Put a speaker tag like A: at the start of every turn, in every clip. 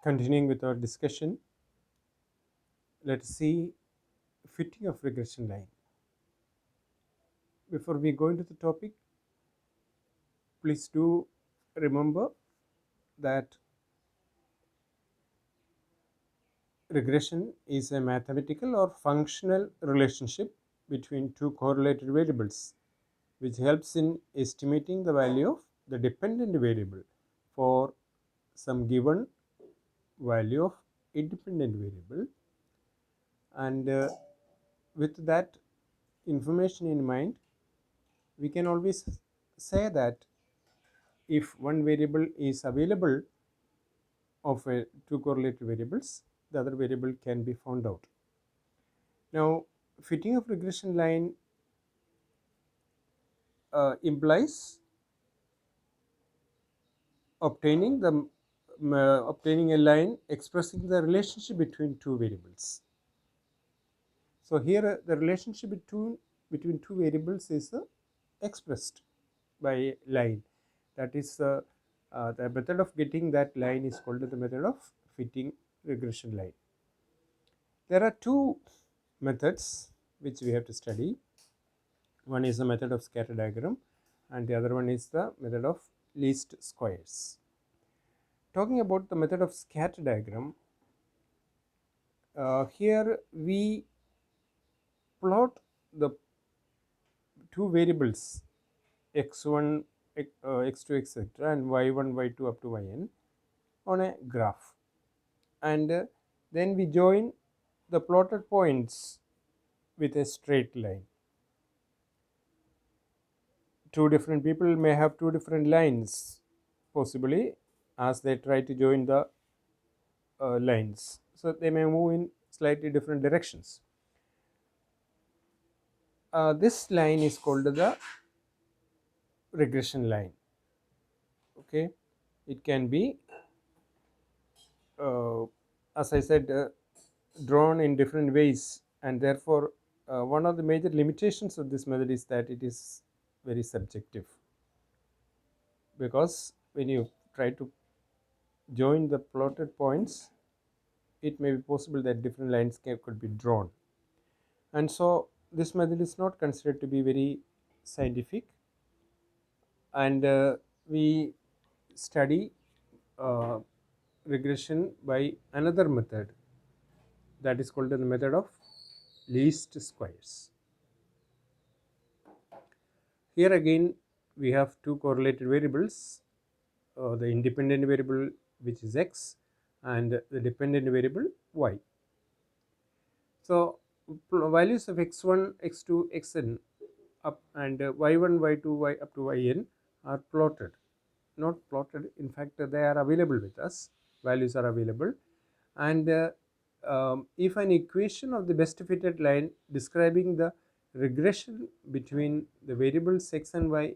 A: Continuing with our discussion, let us see fitting of regression line. Before we go into the topic, please do remember that regression is a mathematical or functional relationship between two correlated variables, which helps in estimating the value of the dependent variable for some given value of independent variable. And with that information in mind, we can always say that if one variable is available of two correlated variables, the other variable can be found out. Now, fitting of regression line implies obtaining a line expressing the relationship between two variables. So here the relationship between two variables is expressed by line. That is the method of getting that line is called the method of fitting regression line. There are two methods which we have to study. One is the method of scatter diagram and the other one is the method of least squares. Talking about the method of scatter diagram, here we plot the two variables x1, x2, etc. and y1, y2 up to yn on a graph, and then we join the plotted points with a straight line. Two different people may have two different lines possibly as they try to join the lines, so they may move in slightly different directions. This line is called the regression line. Okay, it can be as I said drawn in different ways, and therefore one of the major limitations of this method is that it is very subjective, because when you try to join the plotted points, it may be possible that different lines could be drawn, and so this method is not considered to be very scientific. And we study regression by another method, that is called the method of least squares. Here again we have two correlated variables, the independent variable which is x and the dependent variable y. So values of x1, x2, xn up and y1, y2, y up to yn are plotted. Not plotted, in fact they are available with us, values are available, and if an equation of the best fitted line describing the regression between the variables x and y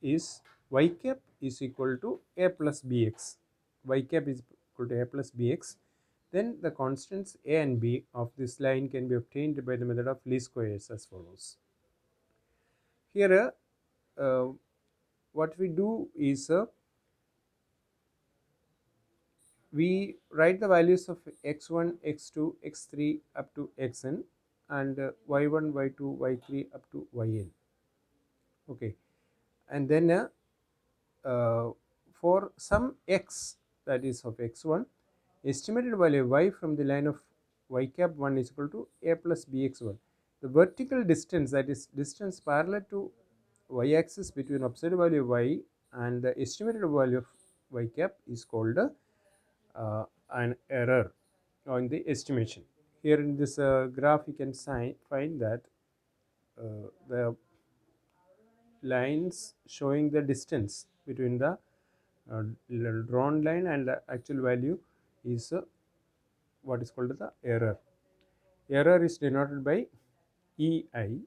A: is y cap is equal to a plus bx, y cap is equal to a plus bx, then the constants a and b of this line can be obtained by the method of least squares as follows. Here what we do is we write the values of x1, x2, x3 up to xn and y1, y2, y3 up to yn. Okay, and then for some x, that is of x1, estimated value y from the line of y cap 1 is equal to a plus bx1. The vertical distance, that is distance parallel to y axis between observed value y and the estimated value of y cap is called an error on the estimation. Here in this graph you can find that the lines showing the distance between the drawn line and the actual value is what is called the error. Error is denoted by EI,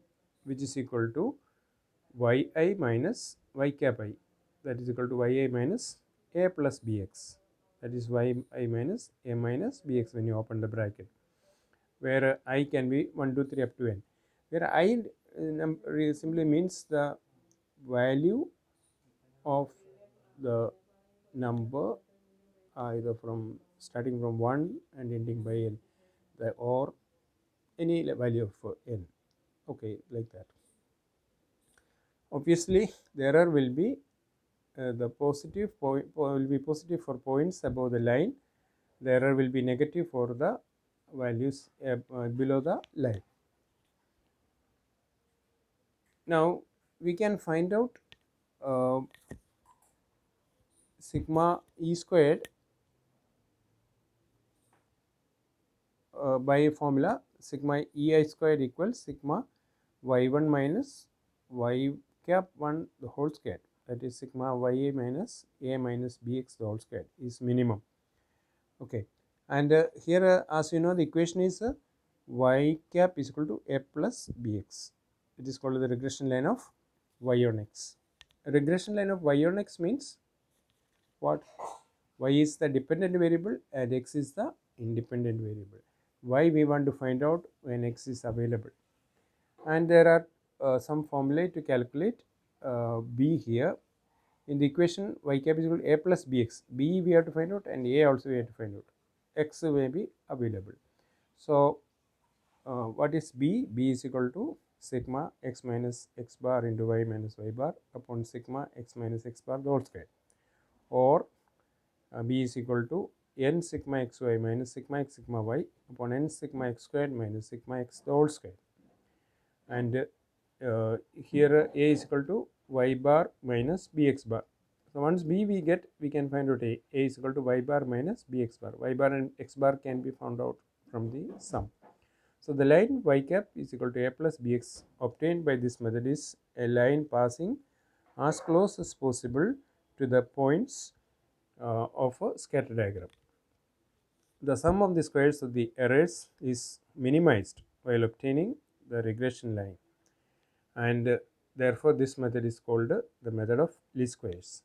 A: which is equal to yi minus y cap I, that is equal to yi minus a plus bx, that is yi minus a minus bx when you open the bracket, where I can be 1, 2, 3 up to n, where I simply means the value of the number either from starting from 1 and ending by n, or any value of n. Okay, like that. Obviously the error will be the positive point will be positive for points above the line. The error will be negative for the values below the line. Now we can find out uh, sigma e squared by formula sigma ei squared equals sigma y1 minus y cap 1 the whole square, that is sigma ya minus a minus bx the whole square is minimum. Okay, and here as you know the equation is y cap is equal to a plus bx. It is called the regression line of y on x. A regression line of y on x means what? Y is the dependent variable and x is the independent variable. Why we want to find out when x is available, and there are some formulae to calculate b here. In the equation y cap is equal to a plus bx, b we have to find out and a also we have to find out. X may be available. So what is b? B is equal to sigma x minus x bar into y minus y bar upon sigma x minus x bar the whole square, or b is equal to n sigma xy minus sigma x sigma y upon n sigma x squared minus sigma x the whole square. And here a is equal to y bar minus bx bar. So once b we get, we can find out a is equal to y bar minus bx bar. Y bar and x bar can be found out from the sum. So the line y cap is equal to a plus bx obtained by this method is a line passing as close as possible to the points of a scatter diagram. The sum of the squares of the errors is minimized while obtaining the regression line, and therefore this method is called the method of least squares.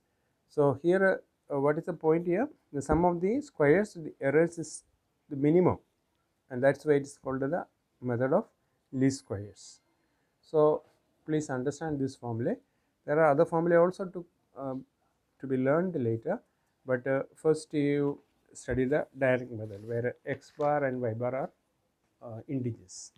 A: So here what is the point here? The sum of the squares of the errors is the minimum, and that's why it is called the method of least squares. So please understand this formula. There are other formulae also to be learned later, but first you study the direct method where x bar and y bar are integers.